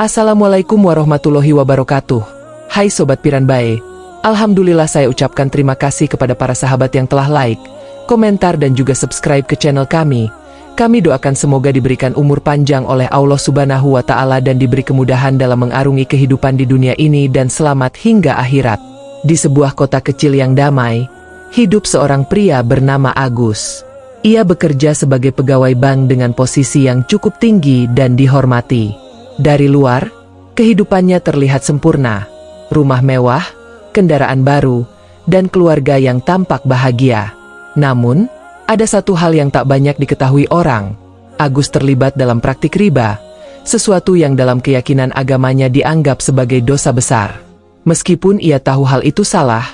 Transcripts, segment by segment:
Assalamualaikum warahmatullahi wabarakatuh. Hai Sobat Piranbae, Alhamdulillah saya ucapkan terima kasih kepada para sahabat yang telah like, komentar dan juga subscribe ke channel kami. Kami doakan semoga diberikan umur panjang oleh Allah Subhanahu wa Ta'ala dan diberi kemudahan dalam mengarungi kehidupan di dunia ini dan selamat hingga akhirat. Di sebuah kota kecil yang damai, hidup seorang pria bernama Agus. Ia bekerja sebagai pegawai bank dengan posisi yang cukup tinggi dan dihormati. Dari luar, kehidupannya terlihat sempurna. Rumah mewah, kendaraan baru, dan keluarga yang tampak bahagia. Namun, ada satu hal yang tak banyak diketahui orang. Agus terlibat dalam praktik riba, sesuatu yang dalam keyakinan agamanya dianggap sebagai dosa besar. Meskipun ia tahu hal itu salah,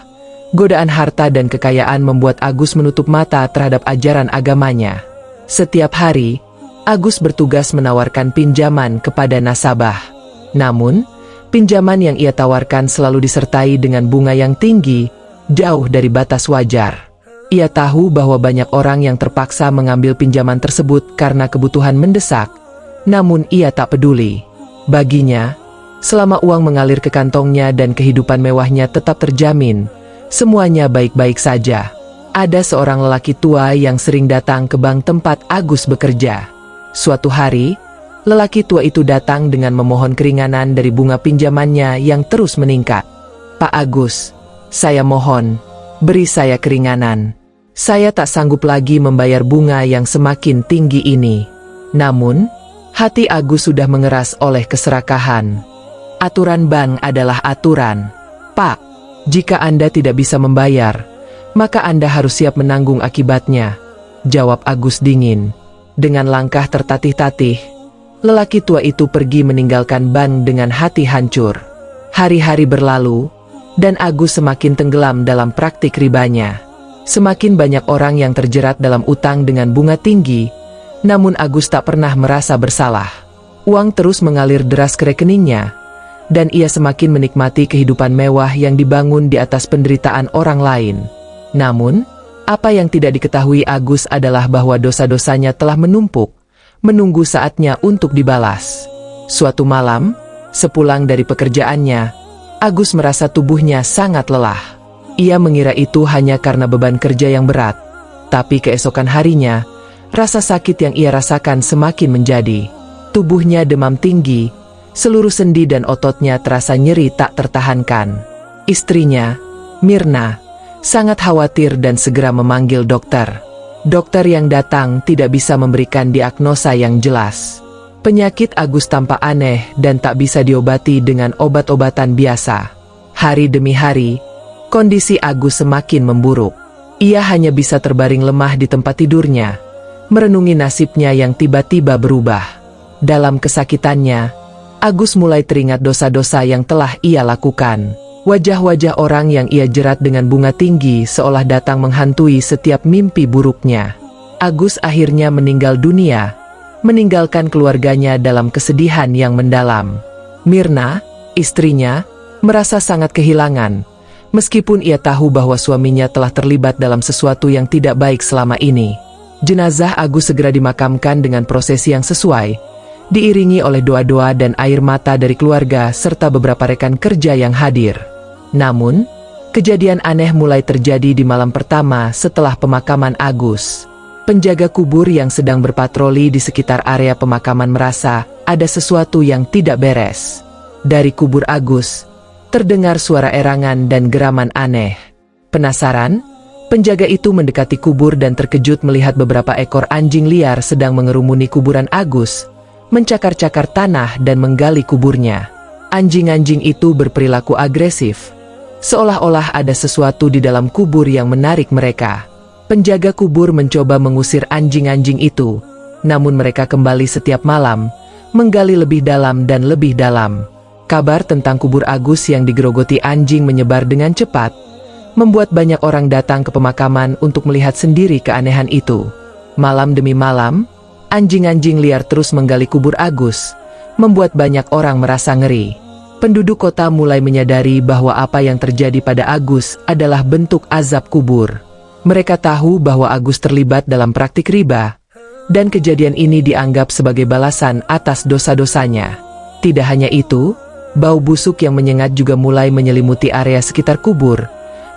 godaan harta dan kekayaan membuat Agus menutup mata terhadap ajaran agamanya. Setiap hari, Agus bertugas menawarkan pinjaman kepada nasabah. Namun, pinjaman yang ia tawarkan selalu disertai dengan bunga yang tinggi, jauh dari batas wajar. Ia tahu bahwa banyak orang yang terpaksa mengambil pinjaman tersebut karena kebutuhan mendesak, namun ia tak peduli. Baginya, selama uang mengalir ke kantongnya dan kehidupan mewahnya tetap terjamin, semuanya baik-baik saja. Ada seorang lelaki tua yang sering datang ke bank tempat Agus bekerja. Suatu hari, lelaki tua itu datang dengan memohon keringanan dari bunga pinjamannya yang terus meningkat. "Pak Agus, saya mohon, beri saya keringanan. Saya tak sanggup lagi membayar bunga yang semakin tinggi ini." Namun, hati Agus sudah mengeras oleh keserakahan. Aturan bank adalah aturan. "Pak, jika Anda tidak bisa membayar, maka Anda harus siap menanggung akibatnya," jawab Agus dingin. Dengan langkah tertatih-tatih, lelaki tua itu pergi meninggalkan bank dengan hati hancur. Hari-hari berlalu, dan Agus semakin tenggelam dalam praktik ribanya. Semakin banyak orang yang terjerat dalam utang dengan bunga tinggi, namun Agus tak pernah merasa bersalah. Uang terus mengalir deras ke rekeningnya, dan ia semakin menikmati kehidupan mewah yang dibangun di atas penderitaan orang lain. Namun, apa yang tidak diketahui Agus adalah bahwa dosa-dosanya telah menumpuk, menunggu saatnya untuk dibalas. Suatu malam, sepulang dari pekerjaannya, Agus merasa tubuhnya sangat lelah. Ia mengira itu hanya karena beban kerja yang berat, tapi keesokan harinya, rasa sakit yang ia rasakan semakin menjadi. Tubuhnya demam tinggi, seluruh sendi dan ototnya terasa nyeri tak tertahankan. Istrinya, Mirna, sangat khawatir dan segera memanggil dokter. Dokter yang datang tidak bisa memberikan diagnosa yang jelas. Penyakit Agus tampak aneh dan tak bisa diobati dengan obat-obatan biasa. Hari demi hari, kondisi Agus semakin memburuk. Ia hanya bisa terbaring lemah di tempat tidurnya, merenungi nasibnya yang tiba-tiba berubah. Dalam kesakitannya, Agus mulai teringat dosa-dosa yang telah ia lakukan. Wajah-wajah orang yang ia jerat dengan bunga tinggi seolah datang menghantui setiap mimpi buruknya. Agus akhirnya meninggal dunia, meninggalkan keluarganya dalam kesedihan yang mendalam. Mirna, istrinya, merasa sangat kehilangan, meskipun ia tahu bahwa suaminya telah terlibat dalam sesuatu yang tidak baik selama ini. Jenazah Agus segera dimakamkan dengan prosesi yang sesuai, diiringi oleh doa-doa dan air mata dari keluarga serta beberapa rekan kerja yang hadir. Namun, kejadian aneh mulai terjadi di malam pertama setelah pemakaman Agus. Penjaga kubur yang sedang berpatroli di sekitar area pemakaman merasa ada sesuatu yang tidak beres. Dari kubur Agus, terdengar suara erangan dan geraman aneh. Penasaran, penjaga itu mendekati kubur dan terkejut melihat beberapa ekor anjing liar sedang mengerumuni kuburan Agus, mencakar-cakar tanah dan menggali kuburnya. Anjing-anjing itu berperilaku agresif, seolah-olah ada sesuatu di dalam kubur yang menarik mereka. Penjaga kubur mencoba mengusir anjing-anjing itu, namun mereka kembali setiap malam, menggali lebih dalam dan lebih dalam. Kabar tentang kubur Agus yang digerogoti anjing menyebar dengan cepat, membuat banyak orang datang ke pemakaman untuk melihat sendiri keanehan itu. Malam demi malam, anjing-anjing liar terus menggali kubur Agus, membuat banyak orang merasa ngeri. Penduduk kota mulai menyadari bahwa apa yang terjadi pada Agus adalah bentuk azab kubur. Mereka tahu bahwa Agus terlibat dalam praktik riba, dan kejadian ini dianggap sebagai balasan atas dosa-dosanya. Tidak hanya itu, bau busuk yang menyengat juga mulai menyelimuti area sekitar kubur,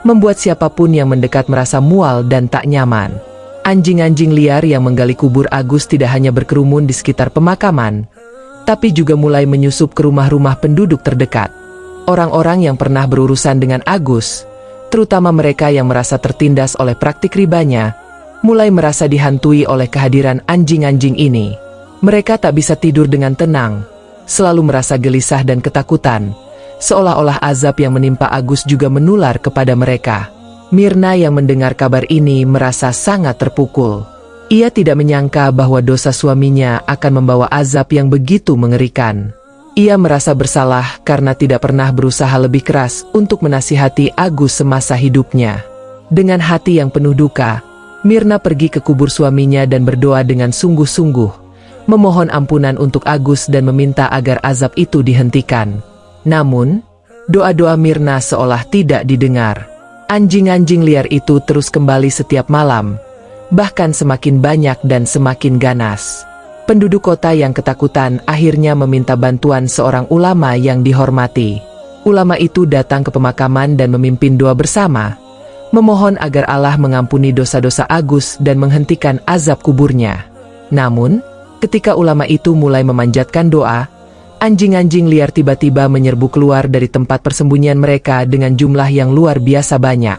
membuat siapapun yang mendekat merasa mual dan tak nyaman. Anjing-anjing liar yang menggali kubur Agus tidak hanya berkerumun di sekitar pemakaman, tapi juga mulai menyusup ke rumah-rumah penduduk terdekat. Orang-orang yang pernah berurusan dengan Agus, terutama mereka yang merasa tertindas oleh praktik ribanya, mulai merasa dihantui oleh kehadiran anjing-anjing ini. Mereka tak bisa tidur dengan tenang, selalu merasa gelisah dan ketakutan, seolah-olah azab yang menimpa Agus juga menular kepada mereka. Mirna yang mendengar kabar ini merasa sangat terpukul. Ia tidak menyangka bahwa dosa suaminya akan membawa azab yang begitu mengerikan. Ia merasa bersalah karena tidak pernah berusaha lebih keras untuk menasihati Agus semasa hidupnya. Dengan hati yang penuh duka, Mirna pergi ke kubur suaminya dan berdoa dengan sungguh-sungguh, memohon ampunan untuk Agus dan meminta agar azab itu dihentikan. Namun, doa-doa Mirna seolah tidak didengar. Anjing-anjing liar itu terus kembali setiap malam, bahkan semakin banyak dan semakin ganas. Penduduk kota yang ketakutan akhirnya meminta bantuan seorang ulama yang dihormati. Ulama itu datang ke pemakaman dan memimpin doa bersama, memohon agar Allah mengampuni dosa-dosa Agus dan menghentikan azab kuburnya. Namun, ketika ulama itu mulai memanjatkan doa, anjing-anjing liar tiba-tiba menyerbu keluar dari tempat persembunyian mereka dengan jumlah yang luar biasa banyak.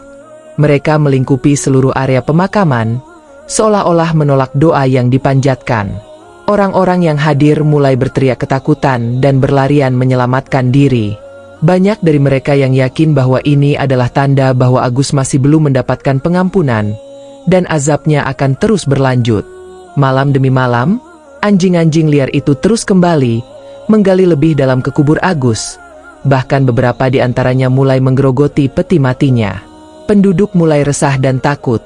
Mereka melingkupi seluruh area pemakaman, seolah-olah menolak doa yang dipanjatkan. Orang-orang yang hadir mulai berteriak ketakutan dan berlarian menyelamatkan diri. Banyak dari mereka yang yakin bahwa ini adalah tanda bahwa Agus masih belum mendapatkan pengampunan, dan azabnya akan terus berlanjut. Malam demi malam, anjing-anjing liar itu terus kembali, menggali lebih dalam ke kubur Agus. Bahkan beberapa di antaranya mulai menggerogoti peti matinya. Penduduk mulai resah dan takut,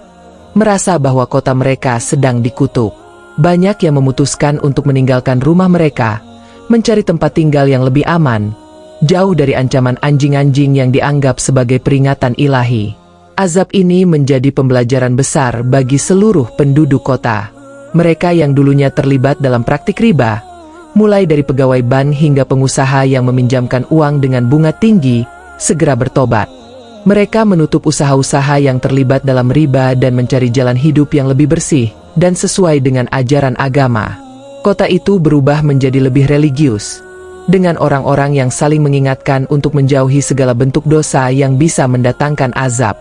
merasa bahwa kota mereka sedang dikutuk. Banyak yang memutuskan untuk meninggalkan rumah mereka, mencari tempat tinggal yang lebih aman, jauh dari ancaman anjing-anjing yang dianggap sebagai peringatan ilahi. Azab ini menjadi pembelajaran besar bagi seluruh penduduk kota. Mereka yang dulunya terlibat dalam praktik riba, mulai dari pegawai bank hingga pengusaha yang meminjamkan uang dengan bunga tinggi, segera bertobat. Mereka menutup usaha-usaha yang terlibat dalam riba dan mencari jalan hidup yang lebih bersih dan sesuai dengan ajaran agama. Kota itu berubah menjadi lebih religius, dengan orang-orang yang saling mengingatkan untuk menjauhi segala bentuk dosa yang bisa mendatangkan azab.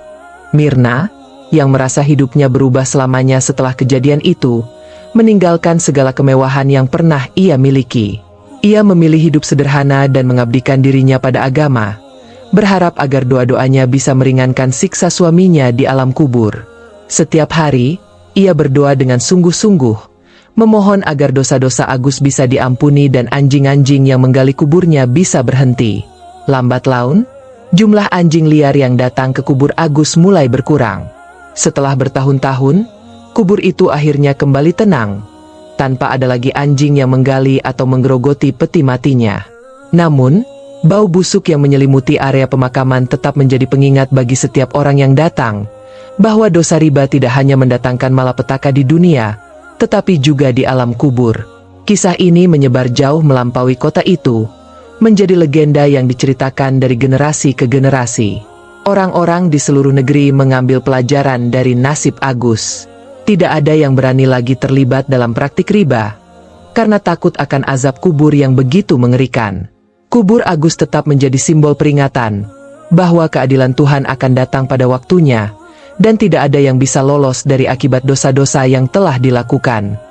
Mirna, yang merasa hidupnya berubah selamanya setelah kejadian itu, meninggalkan segala kemewahan yang pernah ia miliki. Ia memilih hidup sederhana dan mengabdikan dirinya pada agama, berharap agar doa-doanya bisa meringankan siksa suaminya di alam kubur. Setiap hari, ia berdoa dengan sungguh-sungguh, memohon agar dosa-dosa Agus bisa diampuni dan anjing-anjing yang menggali kuburnya bisa berhenti. Lambat laun, jumlah anjing liar yang datang ke kubur Agus mulai berkurang. Setelah bertahun-tahun, kubur itu akhirnya kembali tenang, tanpa ada lagi anjing yang menggali atau menggerogoti peti matinya. Namun, bau busuk yang menyelimuti area pemakaman tetap menjadi pengingat bagi setiap orang yang datang, bahwa dosa riba tidak hanya mendatangkan malapetaka di dunia, tetapi juga di alam kubur. Kisah ini menyebar jauh melampaui kota itu, menjadi legenda yang diceritakan dari generasi ke generasi. Orang-orang di seluruh negeri mengambil pelajaran dari nasib Agus. Tidak ada yang berani lagi terlibat dalam praktik riba, karena takut akan azab kubur yang begitu mengerikan. Kubur Agus tetap menjadi simbol peringatan, bahwa keadilan Tuhan akan datang pada waktunya, dan tidak ada yang bisa lolos dari akibat dosa-dosa yang telah dilakukan.